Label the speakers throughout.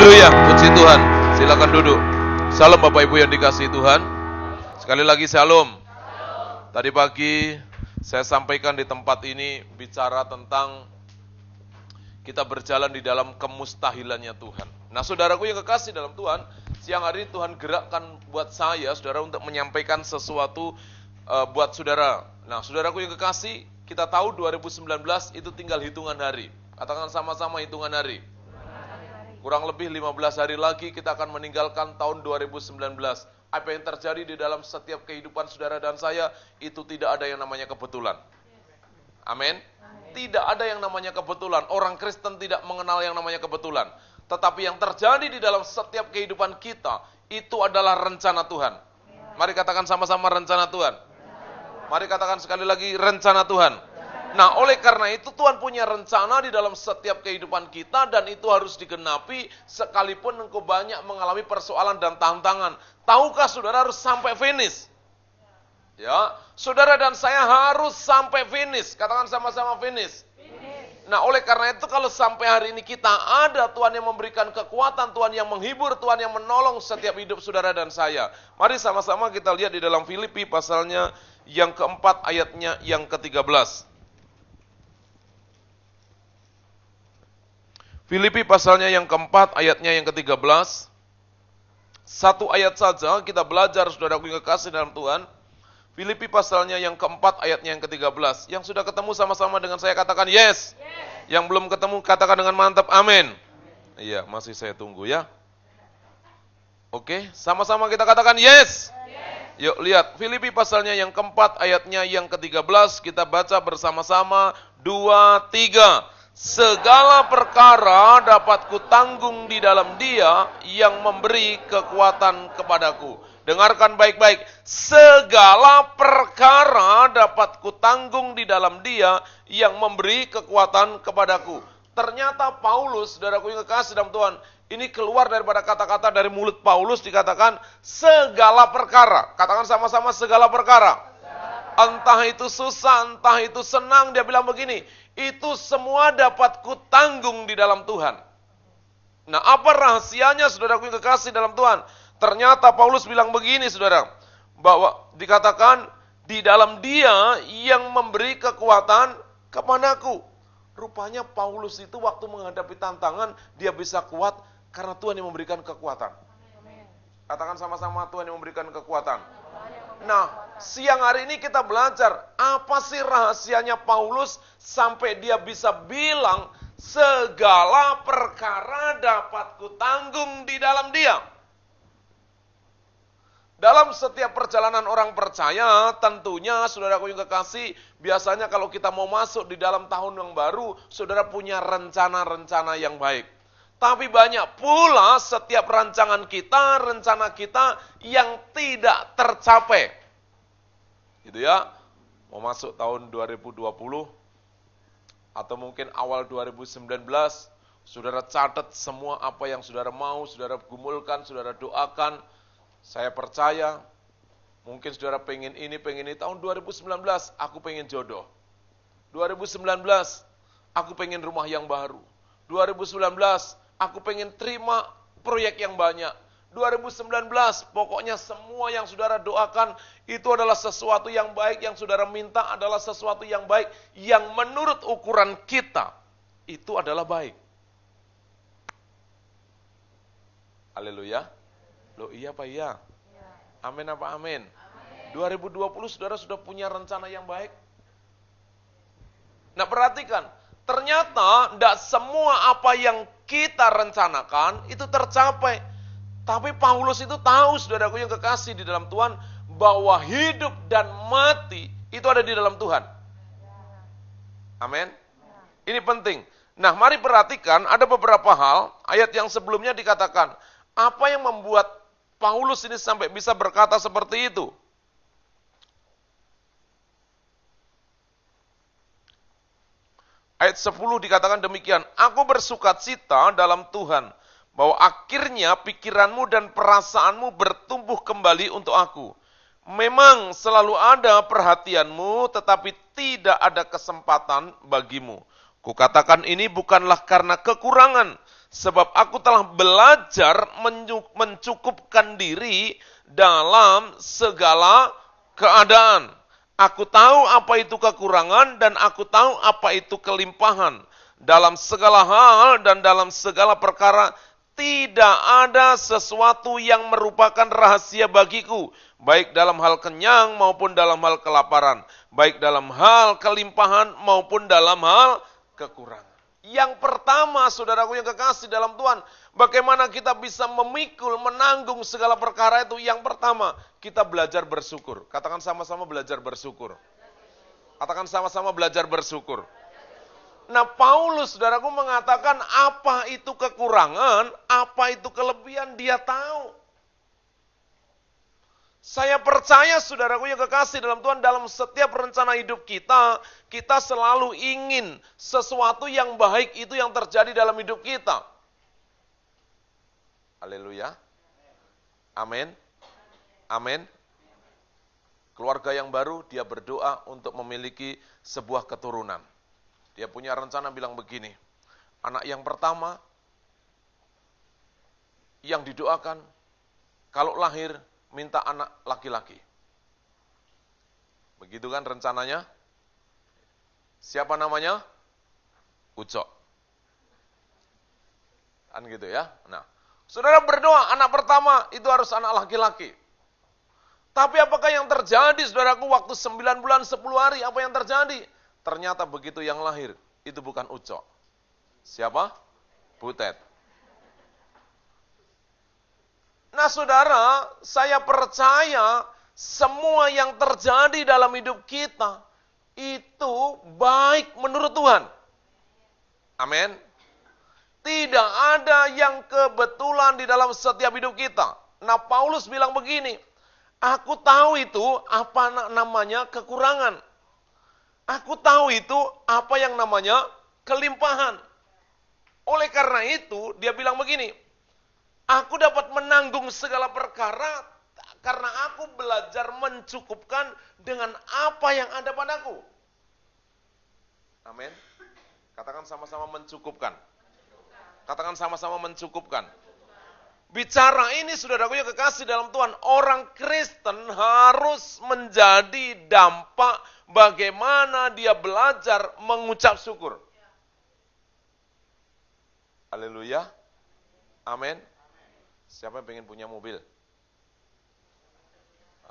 Speaker 1: Haleluya, puji Tuhan. Silakan duduk. Salam Bapak Ibu yang dikasihi Tuhan. Sekali lagi salam. Tadi pagi saya sampaikan di tempat ini bicara tentang kita berjalan di dalam kemustahilannya Tuhan. Nah, saudaraku yang kekasih dalam Tuhan, siang hari ini Tuhan gerakkan buat saya, saudara, untuk menyampaikan sesuatu buat saudara. Nah, saudaraku yang kekasih, kita tahu 2019 itu tinggal hitungan hari. Katakan sama-sama hitungan hari. Kurang lebih 15 hari lagi kita akan meninggalkan tahun 2019. Apa yang terjadi di dalam setiap kehidupan saudara dan saya, itu tidak ada yang namanya kebetulan. Amin. Tidak ada yang namanya kebetulan. Orang Kristen tidak mengenal yang namanya kebetulan. Tetapi yang terjadi di dalam setiap kehidupan kita, itu adalah rencana Tuhan. Mari katakan sama-sama rencana Tuhan. Mari katakan sekali lagi rencana Tuhan. Nah, oleh karena itu Tuhan punya rencana di dalam setiap kehidupan kita dan itu harus digenapi sekalipun engkau banyak mengalami persoalan dan tantangan. Tahukah saudara harus sampai finish? Ya, saudara dan saya harus sampai finish. Katakan sama-sama finish. Nah, oleh karena itu kalau sampai hari ini kita ada, Tuhan yang memberikan kekuatan, Tuhan yang menghibur, Tuhan yang menolong setiap hidup saudara dan saya. Mari sama-sama kita lihat di dalam Filipi pasalnya yang keempat ayatnya yang ke-13. Filipi pasalnya yang keempat, ayatnya yang ke-13. Satu ayat saja kita belajar, saudaraku yang kekasih dalam Tuhan. Filipi pasalnya yang keempat, ayatnya yang ke-13. Yang sudah ketemu sama-sama dengan saya katakan yes. Yang belum ketemu katakan dengan mantap amin. Iya, masih saya tunggu ya. Oke, sama-sama kita katakan yes. Yuk lihat, Filipi pasalnya yang keempat, ayatnya yang ke-13. Kita baca bersama-sama, 2, 3. Segala perkara dapat kutanggung di dalam Dia yang memberi kekuatan kepadaku. Dengarkan baik-baik. Segala perkara dapat kutanggung di dalam Dia yang memberi kekuatan kepadaku. Ternyata Paulus, saudaraku yang kekasih dalam Tuhan, ini keluar daripada kata-kata dari mulut Paulus dikatakan segala perkara. Katakan sama-sama segala perkara. Entah itu susah, entah itu senang, dia bilang begini, itu semua dapat kutanggung di dalam Tuhan. Nah, apa rahasianya saudaraku yang kekasih dalam Tuhan? Ternyata Paulus bilang begini saudara, bahwa dikatakan di dalam Dia yang memberi kekuatan kepadaku. Rupanya Paulus itu waktu menghadapi tantangan, dia bisa kuat karena Tuhan yang memberikan kekuatan. Katakan sama-sama Tuhan yang memberikan kekuatan. Nah, siang hari ini kita belajar apa sih rahasianya Paulus sampai dia bisa bilang segala perkara dapat kutanggung di dalam Dia. Dalam setiap perjalanan orang percaya, tentunya saudaraku yang kekasih, biasanya kalau kita mau masuk di dalam tahun yang baru, saudara punya rencana-rencana yang baik. Tapi banyak pula setiap rancangan kita, rencana kita yang tidak tercapai. Gitu ya. Mau masuk tahun 2020 atau mungkin awal 2019, saudara catat semua apa yang saudara mau, saudara gumulkan, saudara doakan. Saya percaya, mungkin saudara pengen ini, tahun 2019 aku pengen jodoh. 2019 aku pengen rumah yang baru. 2019 aku pengen terima proyek yang banyak. 2019, pokoknya semua yang saudara doakan, itu adalah sesuatu yang baik, yang saudara minta adalah sesuatu yang baik, yang menurut ukuran kita, itu adalah baik. Haleluya. Loh iya apa iya? Amin apa amin? 2020 saudara sudah punya rencana yang baik? Nah perhatikan, ternyata tidak semua apa yang kita rencanakan itu tercapai. Tapi Paulus itu tahu, saudaraku yang kekasih di dalam Tuhan, bahwa hidup dan mati itu ada di dalam Tuhan. Amin. Ini penting. Nah, mari perhatikan ada beberapa hal, ayat yang sebelumnya dikatakan, apa yang membuat Paulus ini sampai bisa berkata seperti itu? Ayat 10 dikatakan demikian, aku bersukacita dalam Tuhan, bahwa akhirnya pikiranmu dan perasaanmu bertumbuh kembali untuk aku. Memang selalu ada perhatianmu, tetapi tidak ada kesempatan bagimu. Kukatakan ini bukanlah karena kekurangan, Sebab aku telah belajar mencukupkan diri dalam segala keadaan. Aku tahu apa itu kekurangan dan aku tahu apa itu kelimpahan. Dalam segala hal dan dalam segala perkara tidak ada sesuatu yang merupakan rahasia bagiku, baik dalam hal kenyang maupun dalam hal kelaparan, baik dalam hal kelimpahan maupun dalam hal kekurangan. Yang pertama, saudaraku yang kekasih dalam Tuhan, bagaimana kita bisa memikul, menanggung segala perkara itu? Yang pertama, kita belajar bersyukur. Katakan sama-sama belajar bersyukur. Katakan sama-sama belajar bersyukur. Nah, Paulus, saudaraku, mengatakan apa itu kekurangan, apa itu kelebihan, dia tahu. Saya percaya, saudaraku yang kekasih dalam Tuhan, dalam setiap rencana hidup kita, kita selalu ingin sesuatu yang baik itu yang terjadi dalam hidup kita. Haleluya. Amin. Amin. Keluarga yang baru, dia berdoa untuk memiliki sebuah keturunan. Dia punya rencana bilang begini, anak yang pertama, yang didoakan, kalau lahir, minta anak laki-laki. Begitu kan rencananya? Siapa namanya? Ucok. Kan gitu ya. Nah, saudara berdoa, anak pertama itu harus anak laki-laki. Tapi apakah yang terjadi, saudaraku, waktu 9 bulan 10 hari, apa yang terjadi? Ternyata begitu yang lahir, itu bukan Ucok. Siapa? Butet. Nah, saudara, saya percaya semua yang terjadi dalam hidup kita itu baik menurut Tuhan. Amin. Tidak ada yang kebetulan di dalam setiap hidup kita. Nah, Paulus bilang begini, aku tahu itu apa namanya kekurangan. Aku tahu itu apa yang namanya kelimpahan. Oleh karena itu, dia bilang begini, aku dapat menanggung segala perkara karena aku belajar mencukupkan dengan apa yang ada padaku. Amin. Katakan sama-sama mencukupkan. Katakan sama-sama mencukupkan. Bicara ini, saudaraku yang kekasih dalam Tuhan, orang Kristen harus menjadi dampak bagaimana dia belajar mengucap syukur. Haleluya. Amin. Siapa yang pengen punya mobil?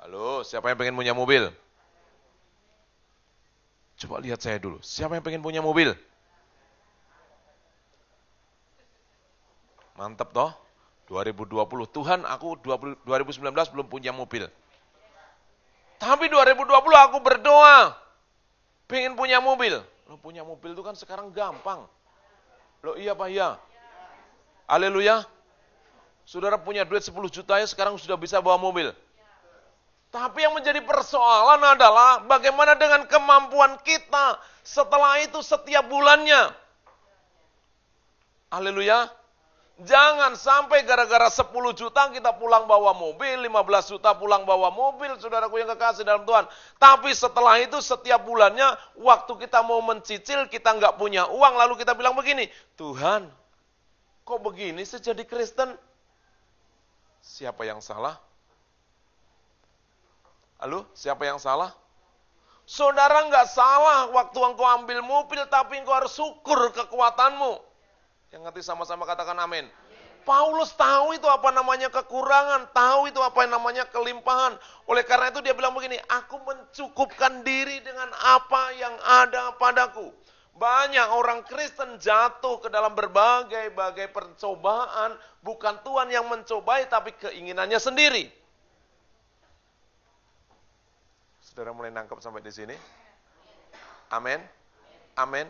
Speaker 1: Halo, siapa yang pengen punya mobil? Coba lihat saya dulu. Siapa yang pengen punya mobil? Mantap toh. 2020. Tuhan, aku 2019 belum punya mobil. Tapi 2020 aku berdoa. Pengen punya mobil. Lo punya mobil itu kan sekarang gampang. Lo iya Pak ya? Haleluya. Saudara punya duit 10 juta ya sekarang sudah bisa bawa mobil. Tapi yang menjadi persoalan adalah bagaimana dengan kemampuan kita setelah itu setiap bulannya. Haleluya. Jangan sampai gara-gara 10 juta kita pulang bawa mobil, 15 juta pulang bawa mobil, saudaraku yang kekasih dalam Tuhan. Tapi setelah itu setiap bulannya, waktu kita mau mencicil, kita nggak punya uang, lalu kita bilang begini, Tuhan, kok begini sih jadi Kristen? Siapa yang salah? Halo, siapa yang salah? Saudara nggak salah waktu engkau ambil mobil, tapi engkau harus syukur kekuatanmu. Yang ngerti sama-sama katakan amin. Paulus tahu itu apa namanya kekurangan, tahu itu apa yang namanya kelimpahan. Oleh karena itu dia bilang begini, aku mencukupkan diri dengan apa yang ada padaku. Banyak orang Kristen jatuh ke dalam berbagai percobaan, bukan Tuhan yang mencobai, tapi keinginannya sendiri. Saudara mulai nangkep sampai di sini? Amin. Amin.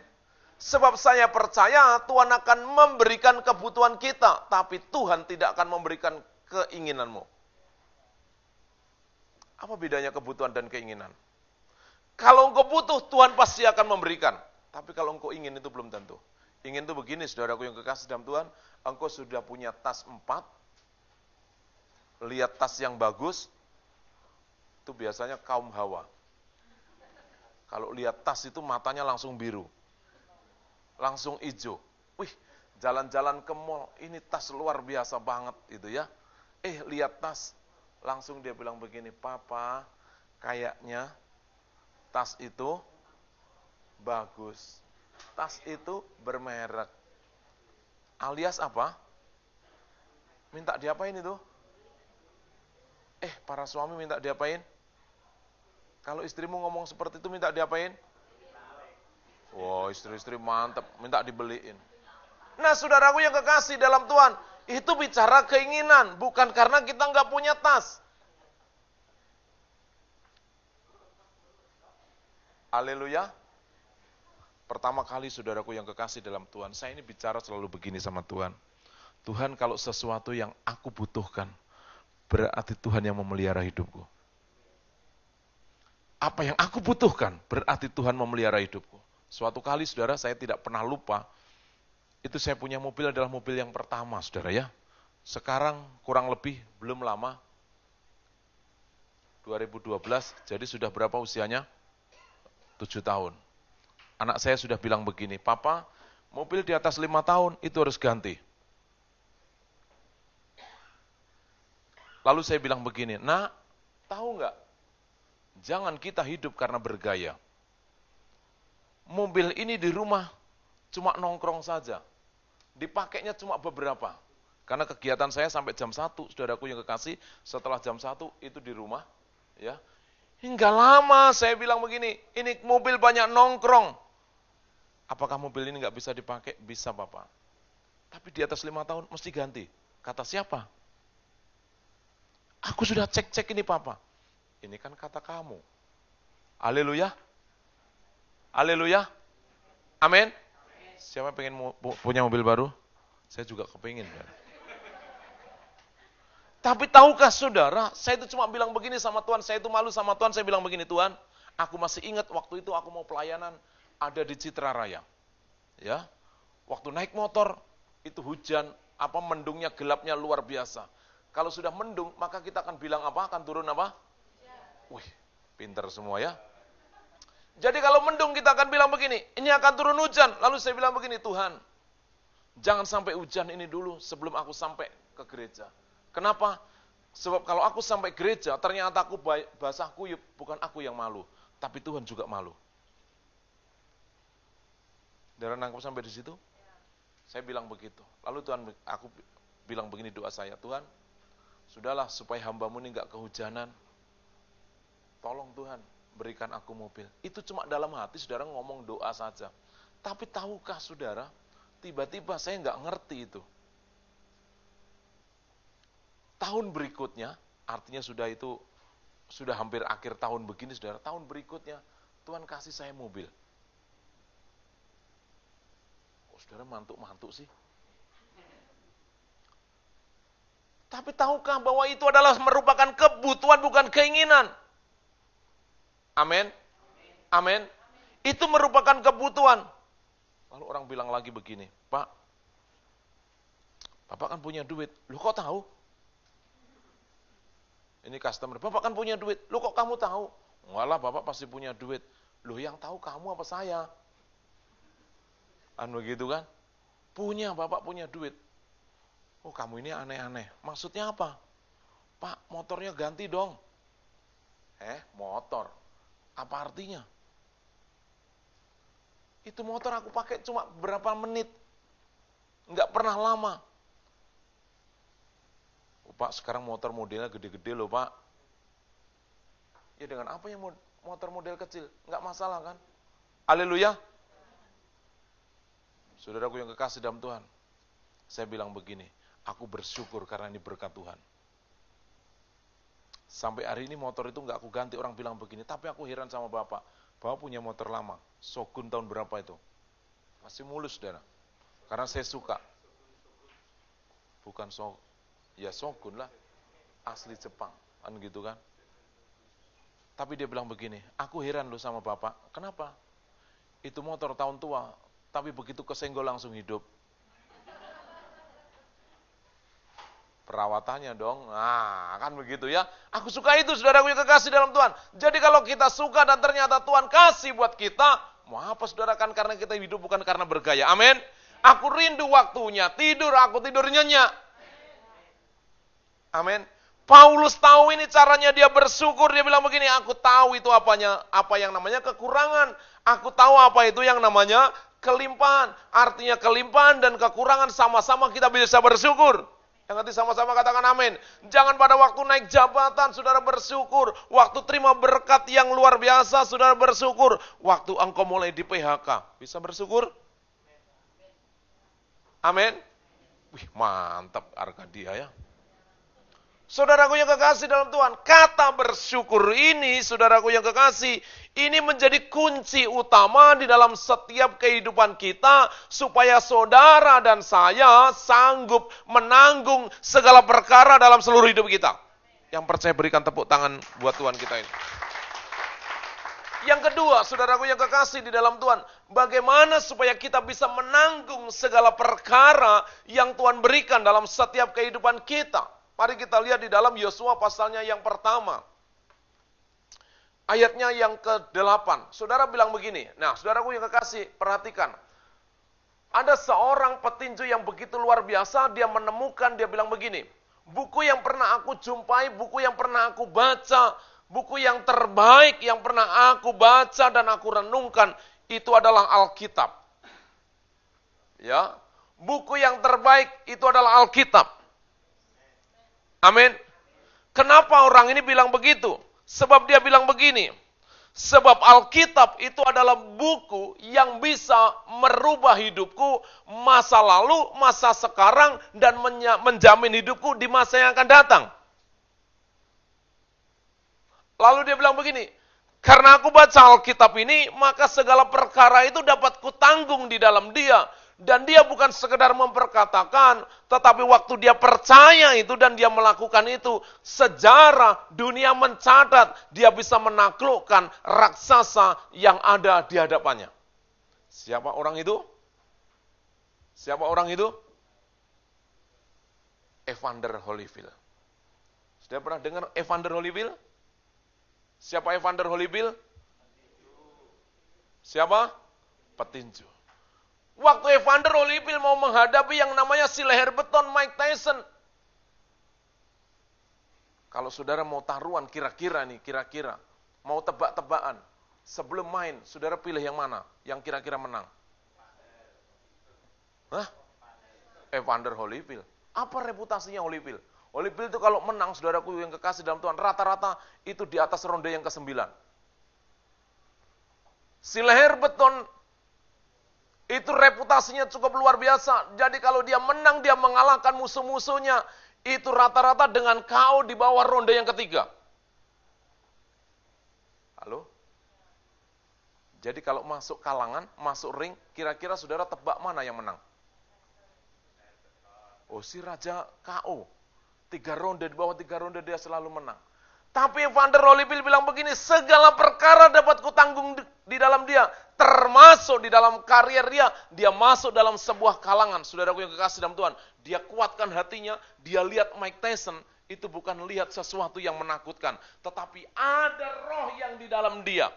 Speaker 1: Sebab saya percaya Tuhan akan memberikan kebutuhan kita, tapi Tuhan tidak akan memberikan keinginanmu. Apa bedanya kebutuhan dan keinginan? Kalau engkau butuh, Tuhan pasti akan memberikan. Tapi kalau engkau ingin, itu belum tentu. Ingin itu begini, saudaraku yang kekasih dalam Tuhan, engkau sudah punya tas 4, lihat tas yang bagus, itu biasanya kaum Hawa. Kalau lihat tas itu matanya langsung biru. Langsung hijau. Wih, Jalan-jalan ke mall, ini tas luar biasa banget itu ya. Lihat tas, langsung dia bilang begini, "Papa, kayaknya tas itu bagus. Tas itu bermerek." Alias apa? Minta diapain itu? Para suami minta diapain? Kalau istrimu ngomong seperti itu minta diapain? Wow, istri-istri mantep, minta dibeliin. Nah, saudaraku yang kekasih dalam Tuhan, itu bicara keinginan, bukan karena kita nggak punya tas. Haleluya. Pertama kali saudaraku yang kekasih dalam Tuhan, saya ini bicara selalu begini sama Tuhan. Tuhan, kalau sesuatu yang aku butuhkan, berarti Tuhan yang memelihara hidupku. Apa yang aku butuhkan, berarti Tuhan memelihara hidupku. Suatu kali, saudara, saya tidak pernah lupa, itu saya punya mobil adalah mobil yang pertama, saudara ya. Sekarang kurang lebih, belum lama, 2012, jadi sudah berapa usianya? 7 tahun. Anak saya sudah bilang begini, "Papa, mobil di atas 5 tahun, itu harus ganti." Lalu saya bilang begini, "Nak, tahu nggak? Jangan kita hidup karena bergaya. Mobil ini di rumah cuma nongkrong saja. Dipakainya cuma beberapa. Karena kegiatan saya sampai jam 1, saudaraku yang kekasih, setelah jam 1 itu di rumah. Ya, hingga lama saya bilang begini, ini mobil banyak nongkrong. Apakah mobil ini nggak bisa dipakai? Bisa, Papa. Tapi di atas 5 tahun mesti ganti. Kata siapa? Aku sudah cek-cek ini, Papa. Ini kan kata kamu. Haleluya. Haleluya. Amin. Siapa pengen punya mobil baru? Saya juga kepingin. Tapi tahukah saudara, saya itu cuma bilang begini sama Tuhan, saya itu malu sama Tuhan, saya bilang begini, "Tuhan, aku masih ingat waktu itu aku mau pelayanan ada di Citra Raya." Ya. Waktu naik motor, itu hujan, mendungnya, gelapnya luar biasa. Kalau sudah mendung, maka kita akan bilang apa? Akan turun apa? Wih, pinter semua ya. Jadi kalau mendung kita akan bilang begini, ini akan turun hujan. Lalu saya bilang begini, "Tuhan, jangan sampai hujan ini dulu sebelum aku sampai ke gereja." Kenapa? Sebab kalau aku sampai gereja, ternyata aku basah kuyup, bukan aku yang malu, tapi Tuhan juga malu. Saudara nangkep sampai di situ? Saya bilang begitu. Lalu aku bilang begini doa saya, "Tuhan, sudahlah supaya hamba-Mu ini enggak kehujanan. Tolong Tuhan, berikan aku mobil." Itu cuma dalam hati saudara ngomong doa saja. Tapi tahukah saudara, tiba-tiba saya enggak ngerti itu. Tahun berikutnya, artinya sudah hampir akhir tahun begini saudara, tahun berikutnya Tuhan kasih saya mobil. Oh, saudara mantuk-mantuk sih. Tapi tahukah bahwa itu adalah merupakan kebutuhan bukan keinginan? Amin. Amin. Itu merupakan kebutuhan. Lalu orang bilang lagi begini, "Pak, Bapak kan punya duit." "Lu kok tahu?" Ini customer, "Bapak kan punya duit." "Lu kok kamu tahu?" "Enggak lah, Bapak pasti punya duit." "Loh, yang tahu kamu apa saya?" Begitu kan? Bapak punya duit. "Oh, kamu ini aneh-aneh." "Maksudnya apa?" "Pak, motornya ganti dong." Motor? Apa artinya? Itu motor aku pakai cuma berapa menit. Enggak pernah lama. "Oh, Pak, sekarang motor modelnya gede-gede loh, Pak." Ya dengan apa yang motor model kecil? Enggak masalah kan? Haleluya. Saudaraku yang kekasih dalam Tuhan, saya bilang begini, aku bersyukur karena ini berkat Tuhan. Sampai hari ini motor itu enggak aku ganti, orang bilang begini, tapi aku heran sama Bapak. Bapak punya motor lama, Shogun tahun berapa itu? Masih mulus, saudara. Karena saya suka. Bukan Shogun lah, asli Jepang, kan gitu kan. Tapi dia bilang begini, aku heran loh sama Bapak, kenapa? Itu motor tahun tua, tapi begitu kesenggol langsung hidup. Perawatannya dong, nah kan begitu ya. Aku suka itu, saudaraku yang kekasih dalam Tuhan. Jadi kalau kita suka dan ternyata Tuhan kasih buat kita, mau apa saudara, kan karena kita hidup bukan karena bergaya, amin. Aku rindu waktunya tidur, aku tidur nyenyak. Amin. Paulus tahu ini caranya dia bersyukur. Dia bilang begini, aku tahu itu apa yang namanya kekurangan. Aku tahu apa itu yang namanya kelimpahan. Artinya kelimpahan dan kekurangan sama-sama kita bisa bersyukur. Yang nanti sama-sama katakan amin. Jangan pada waktu naik jabatan, saudara bersyukur. Waktu terima berkat yang luar biasa, saudara bersyukur. Waktu engkau mulai di PHK, bisa bersyukur? Amin. Wih, mantap Arkadia ya. Saudaraku yang kekasih dalam Tuhan, kata bersyukur ini, saudaraku yang kekasih, ini menjadi kunci utama di dalam setiap kehidupan kita, supaya saudara dan saya sanggup menanggung segala perkara dalam seluruh hidup kita. Yang percaya berikan tepuk tangan buat Tuhan kita ini. Yang kedua, saudaraku yang kekasih di dalam Tuhan, bagaimana supaya kita bisa menanggung segala perkara yang Tuhan berikan dalam setiap kehidupan kita. Mari kita lihat di dalam Yosua pasalnya yang pertama. Ayatnya yang ke-8. Saudara bilang begini, nah saudaraku yang kekasih, perhatikan. Ada seorang petinju yang begitu luar biasa, dia menemukan, dia bilang begini, buku yang pernah aku jumpai, buku yang pernah aku baca, buku yang terbaik yang pernah aku baca dan aku renungkan, itu adalah Alkitab. Ya, buku yang terbaik itu adalah Alkitab. Amin. Kenapa orang ini bilang begitu? Sebab dia bilang begini, sebab Alkitab itu adalah buku yang bisa merubah hidupku, masa lalu, masa sekarang, dan menjamin hidupku di masa yang akan datang. Lalu dia bilang begini, karena aku baca Alkitab ini, maka segala perkara itu dapat kutanggung di dalam dia. Dan dia bukan sekedar memperkatakan, tetapi waktu dia percaya itu dan dia melakukan itu, sejarah dunia mencatat, dia bisa menaklukkan raksasa yang ada di hadapannya. Siapa orang itu? Siapa orang itu? Evander Holyfield. Sudah pernah dengar Evander Holyfield? Siapa Evander Holyfield? Siapa? Petinju. Waktu Evander Holyfield mau menghadapi yang namanya si leher beton Mike Tyson. Kalau saudara mau taruhan kira-kira mau tebak-tebakan, sebelum main, saudara pilih yang mana? Yang kira-kira menang? Hah? Evander Holyfield. Apa reputasinya Holyfield? Holyfield itu kalau menang, saudaraku yang kekasih dalam Tuhan, rata-rata itu di atas ronde yang ke-9. Si leher beton itu reputasinya cukup luar biasa. Jadi kalau dia menang, dia mengalahkan musuh-musuhnya. Itu rata-rata dengan KO di bawah ronde yang ketiga. Halo? Jadi kalau masuk kalangan, masuk ring, kira-kira saudara tebak mana yang menang? Oh, si Raja KO. 3 ronde, di bawah 3 ronde dia selalu menang. Tapi Evander Holyfield bilang begini, segala perkara dapat kutanggung di dalam dia. Termasuk di dalam karir dia masuk dalam sebuah kalangan. Saudaraku yang kekasih dalam Tuhan, dia kuatkan hatinya, dia lihat Mike Tyson, itu bukan lihat sesuatu yang menakutkan. Tetapi ada roh yang di dalam dia.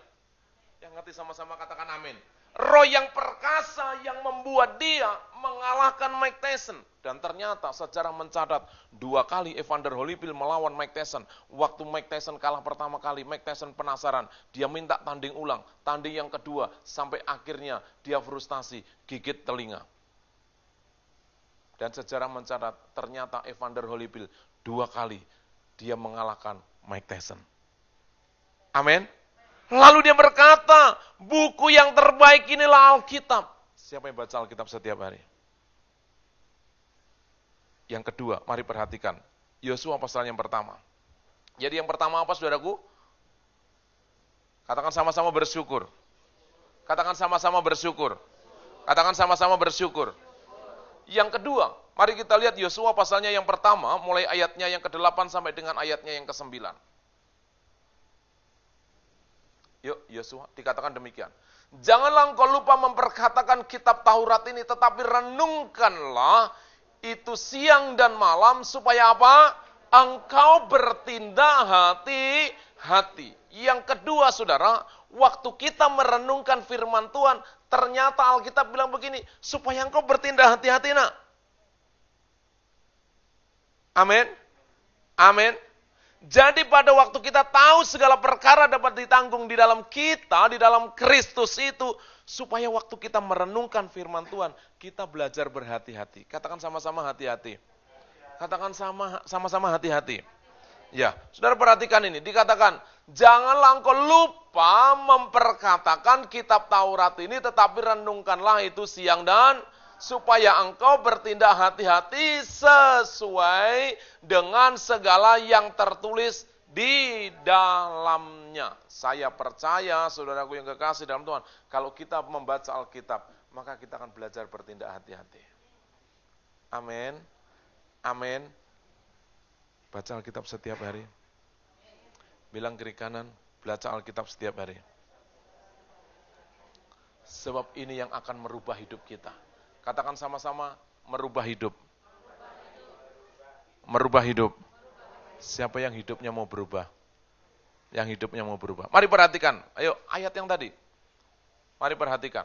Speaker 1: Yang ngerti sama-sama katakan amin. Roh yang perkasa yang membuat dia mengalahkan Mike Tyson. Dan ternyata sejarah mencatat 2 kali Evander Holyfield melawan Mike Tyson. Waktu Mike Tyson kalah pertama kali, Mike Tyson penasaran. Dia minta tanding ulang. Tanding yang kedua, sampai akhirnya dia frustasi, gigit telinga. Dan sejarah mencatat, ternyata Evander Holyfield 2 kali dia mengalahkan Mike Tyson. Amin. Lalu dia berkata, buku yang terbaik inilah Alkitab. Siapa yang baca Alkitab setiap hari? Yang kedua, mari perhatikan. Yosua pasal yang pertama. Jadi yang pertama apa, saudaraku? Katakan sama-sama bersyukur. Katakan sama-sama bersyukur. Katakan sama-sama bersyukur. Yang kedua, mari kita lihat Yosua pasalnya yang pertama, mulai ayatnya yang ke-8 sampai dengan ayatnya yang ke-9. Yuk, Yosua, dikatakan demikian. Janganlah engkau lupa memperkatakan kitab Taurat ini, tetapi renungkanlah itu siang dan malam, supaya apa? Engkau bertindak hati-hati. Yang kedua, saudara, waktu kita merenungkan firman Tuhan, ternyata Alkitab bilang begini, supaya engkau bertindak hati-hati nak. Amin. Amin. Jadi pada waktu kita tahu segala perkara dapat ditanggung di dalam kita, di dalam Kristus itu, supaya waktu kita merenungkan firman Tuhan, kita belajar berhati-hati. Katakan sama-sama hati-hati. Katakan sama-sama hati-hati. Ya, saudara perhatikan ini, dikatakan, janganlah engkau lupa memperkatakan kitab Taurat ini, tetapi renungkanlah itu siang dan supaya engkau bertindak hati-hati sesuai dengan segala yang tertulis di dalamnya. Saya percaya, saudaraku yang kekasih dalam Tuhan, kalau kita membaca Alkitab, maka kita akan belajar bertindak hati-hati. Amin. Amin. Baca Alkitab setiap hari. Bilang kiri kanan, baca Alkitab setiap hari. Sebab ini yang akan merubah hidup kita. Katakan sama-sama, merubah hidup. Merubah hidup. Siapa yang hidupnya mau berubah? Yang hidupnya mau berubah. Mari perhatikan, ayo ayat yang tadi. Mari perhatikan.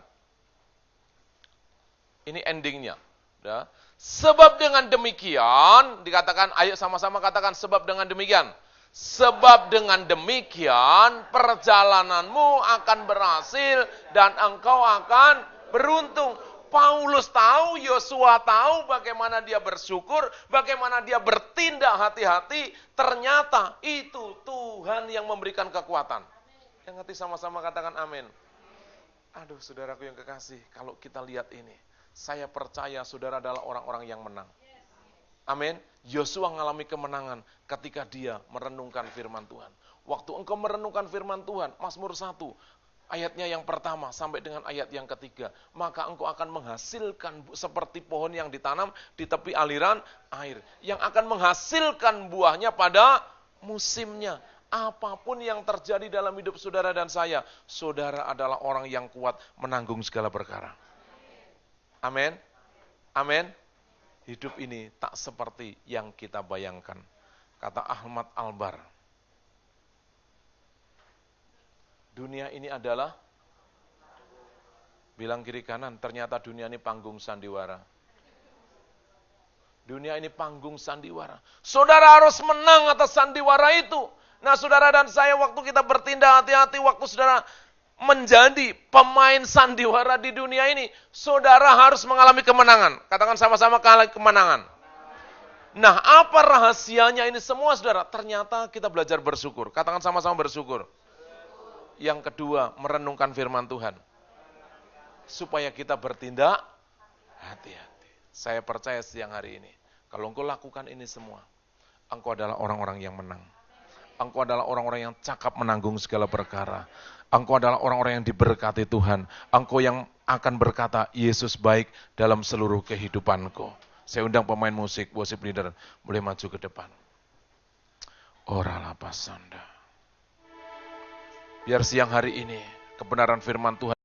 Speaker 1: Ini endingnya. Ya. Sebab dengan demikian, dikatakan, ayo sama-sama katakan, sebab dengan demikian. Sebab dengan demikian, perjalananmu akan berhasil dan engkau akan beruntung. Paulus tahu, Yosua tahu bagaimana dia bersyukur, bagaimana dia bertindak hati-hati. Ternyata itu Tuhan yang memberikan kekuatan. Yang hati sama-sama katakan amin. Aduh saudaraku yang kekasih, kalau kita lihat ini, saya percaya saudara adalah orang-orang yang menang. Amin. Yosua mengalami kemenangan ketika dia merenungkan firman Tuhan. Waktu engkau merenungkan firman Tuhan, Mazmur 1, ayatnya yang pertama sampai dengan ayat yang ketiga, maka engkau akan menghasilkan seperti pohon yang ditanam di tepi aliran air, yang akan menghasilkan buahnya pada musimnya. Apapun yang terjadi dalam hidup saudara dan saya, saudara adalah orang yang kuat menanggung segala perkara. Amin. Amin. Hidup ini tak seperti yang kita bayangkan. Kata Ahmad Albar, dunia ini adalah, bilang kiri kanan, ternyata dunia ini panggung sandiwara. Dunia ini panggung sandiwara. Saudara harus menang atas sandiwara itu. Nah saudara dan saya waktu kita bertindak hati-hati, waktu saudara menjadi pemain sandiwara di dunia ini, saudara harus mengalami kemenangan. Katakan sama-sama kemenangan. Nah apa rahasianya ini semua saudara? Ternyata kita belajar bersyukur. Katakan sama-sama bersyukur. Yang kedua, merenungkan firman Tuhan. Supaya kita bertindak hati-hati. Saya percaya siang hari ini, kalau engkau lakukan ini semua, engkau adalah orang-orang yang menang. Engkau adalah orang-orang yang cakap menanggung segala perkara. Engkau adalah orang-orang yang diberkati Tuhan. Engkau yang akan berkata, Yesus baik dalam seluruh kehidupanku. Saya undang pemain musik, worship leader, boleh maju ke depan. Ora la pasanda. Biar siang hari ini kebenaran firman Tuhan